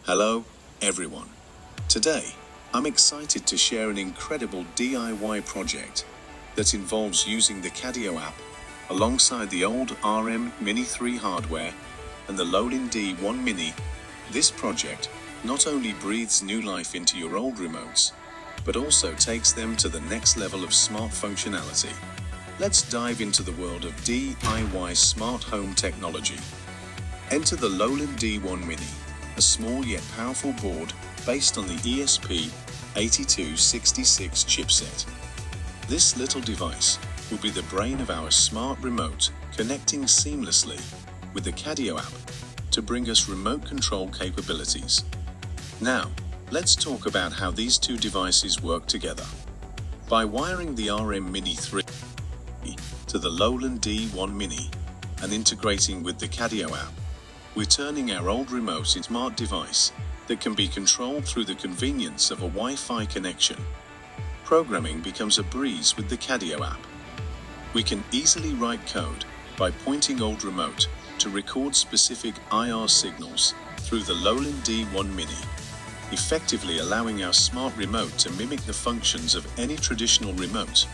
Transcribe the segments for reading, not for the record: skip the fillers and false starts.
Hello, everyone. Today, I'm excited to share an incredible DIY project that involves using the Cadio app alongside the old RM Mini 3 hardware and the Lolin D1 Mini. This project not only breathes new life into your old remotes, but also takes them to the next level of smart functionality. Let's dive into the world of DIY smart home technology. Enter the Lolin D1 Mini, a small yet powerful board based on the ESP8266 chipset. This little device will be the brain of our smart remote, connecting seamlessly with the Cadio app to bring us remote control capabilities. Now, let's talk about how these two devices work together. By wiring the RM Mini 3 to the Lolin D1 Mini and integrating with the Cadio app, we're turning our old remote into a smart device that can be controlled through the convenience of a Wi-Fi connection. Programming becomes a breeze with the Cadio app. We can easily write code by pointing old remote to record specific IR signals through the Lolin D1 Mini, effectively allowing our smart remote to mimic the functions of any traditional remote.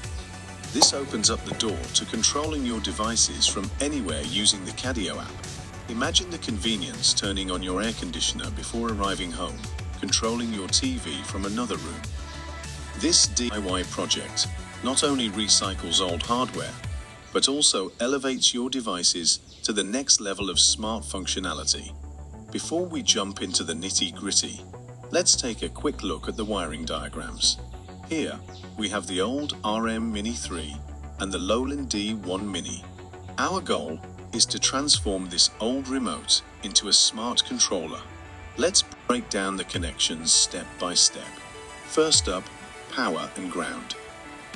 This opens up the door to controlling your devices from anywhere using the Cadio app. Imagine the convenience turning on your air conditioner before arriving home, controlling your TV from another room. This DIY project not only recycles old hardware, but also elevates your devices to the next level of smart functionality. Before we jump into the nitty-gritty, let's take a quick look at the wiring diagrams. Here, we have the old RM Mini 3 and the Lolin D1 Mini. Our goal is to transform this old remote into a smart controller. Let's break down the connections step by step. First up, power and ground.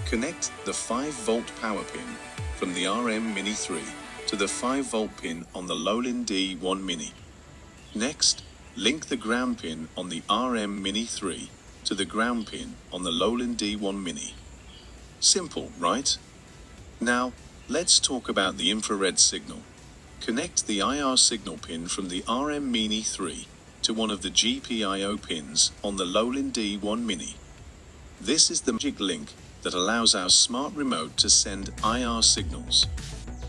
Connect the 5-volt power pin from the RM Mini 3 to the 5-volt pin on the Lolin D1 Mini. Next, link the ground pin on the RM Mini 3 to the ground pin on the Lolin D1 Mini. Simple, right? Now, let's talk about the infrared signal. Connect the IR signal pin from the RM Mini 3 to one of the GPIO pins on the Lolin D1 Mini. This is the magic link that allows our smart remote to send IR signals.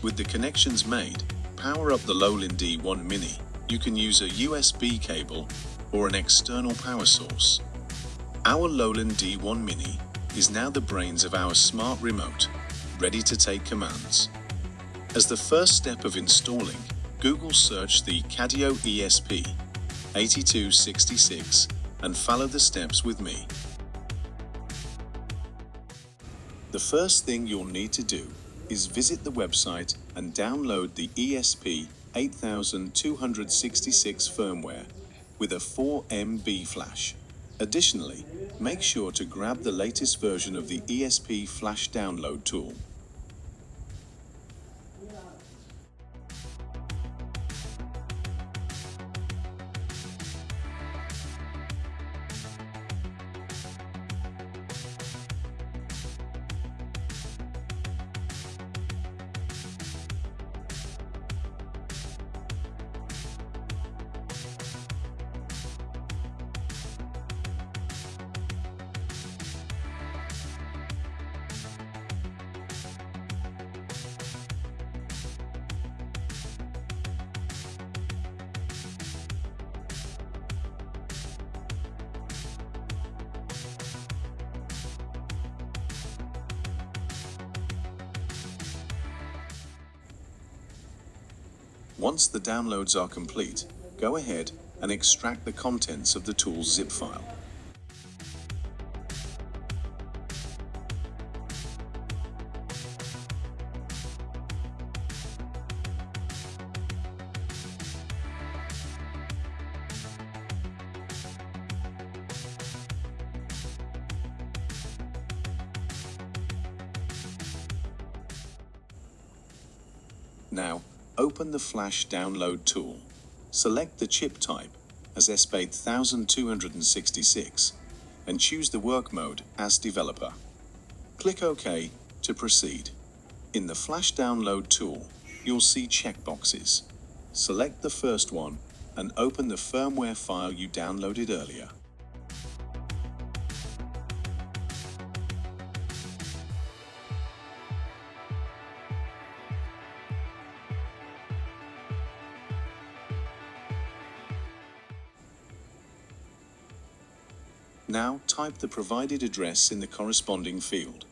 With the connections made, power up the Lolin D1 Mini. You can use a USB cable or an external power source. Our Lolin D1 Mini is now the brains of our smart remote, ready to take commands. As the first step of installing, Google search the Cadio ESP8266 and follow the steps with me. The first thing you'll need to do is visit the website and download the ESP8266 firmware with a 4 MB flash. Additionally, make sure to grab the latest version of the ESP Flash download tool. Once the downloads are complete, go ahead and extract the contents of the tool's zip file. Now, open the Flash download tool. Select the chip type as ESP8266 and choose the work mode as developer. Click OK to proceed. In the Flash download tool, you'll see checkboxes. Select the first one and open the firmware file you downloaded earlier. Now type the provided address in the corresponding field.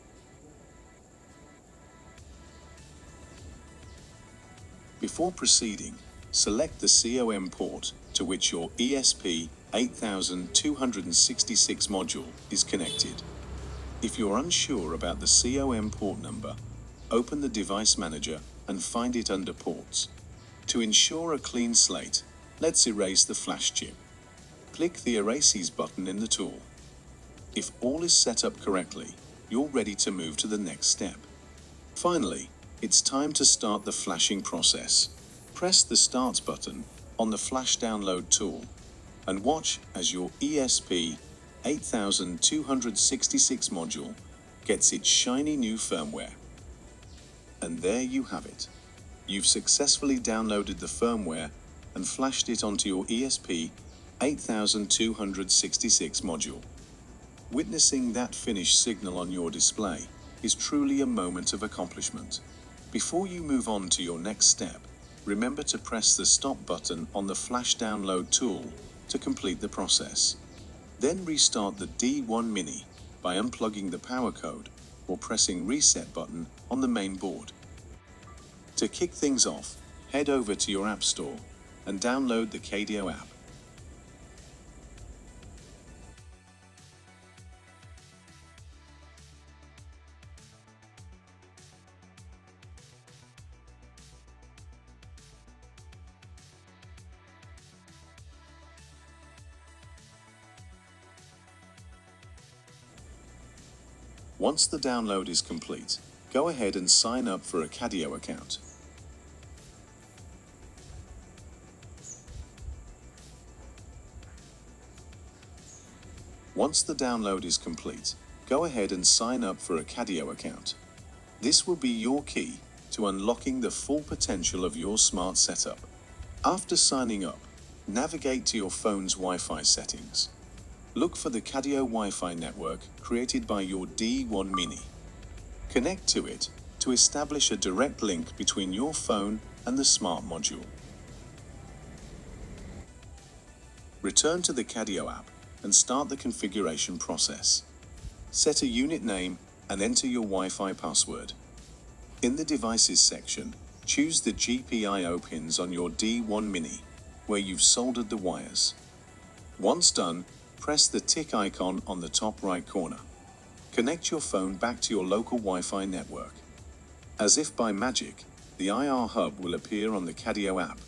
Before proceeding, select the COM port to which your ESP8266 module is connected. If you're unsure about the COM port number, open the Device Manager and find it under Ports. To ensure a clean slate, let's erase the flash chip. Click the Erases button in the tool. If all is set up correctly, you're ready to move to the next step. Finally, it's time to start the flashing process. Press the Start button on the Flash Download tool and watch as your ESP8266 module gets its shiny new firmware. And there you have it. You've successfully downloaded the firmware and flashed it onto your ESP8266 module. Witnessing that finished signal on your display is truly a moment of accomplishment. Before you move on to your next step, remember to press the Stop button on the Flash Download tool to complete the process. Then restart the D1 Mini by unplugging the power code or pressing Reset button on the main board. To kick things off, head over to your App Store and download the Cadio app. Once the download is complete, go ahead and sign up for a Cadio account. Once the download is complete, go ahead and sign up for a Cadio account. This will be your key to unlocking the full potential of your smart setup. After signing up, navigate to your phone's Wi-Fi settings. Look for the Cadio Wi-Fi network created by your D1 Mini. Connect to it to establish a direct link between your phone and the smart module. Return to the Cadio app and start the configuration process. Set a unit name and enter your Wi-Fi password. In the Devices section, choose the GPIO pins on your D1 Mini, where you've soldered the wires. Once done, press the tick icon on the top right corner. Connect your phone back to your local Wi-Fi network. As if by magic, the IR hub will appear on the Cadio app.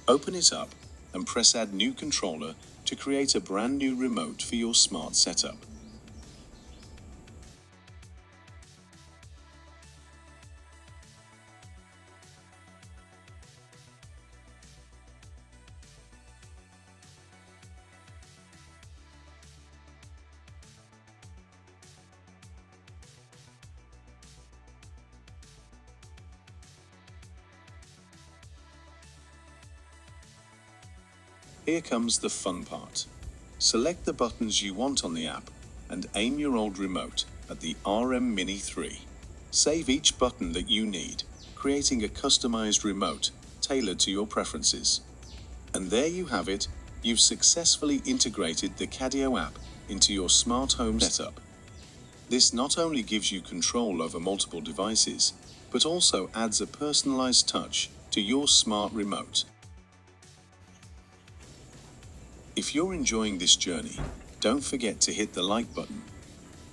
Open it up and press Add New Controller to create a brand new remote for your smart setup. Here comes the fun part. Select the buttons you want on the app and aim your old remote at the RM Mini 3. Save each button that you need, creating a customized remote tailored to your preferences. And there you have it, you've successfully integrated the Cadio app into your smart home setup. This not only gives you control over multiple devices, but also adds a personalized touch to your smart remote. If you're enjoying this journey, don't forget to hit the like button,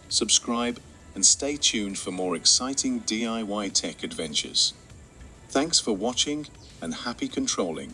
subscribe, and stay tuned for more exciting DIY tech adventures. Thanks for watching and happy controlling.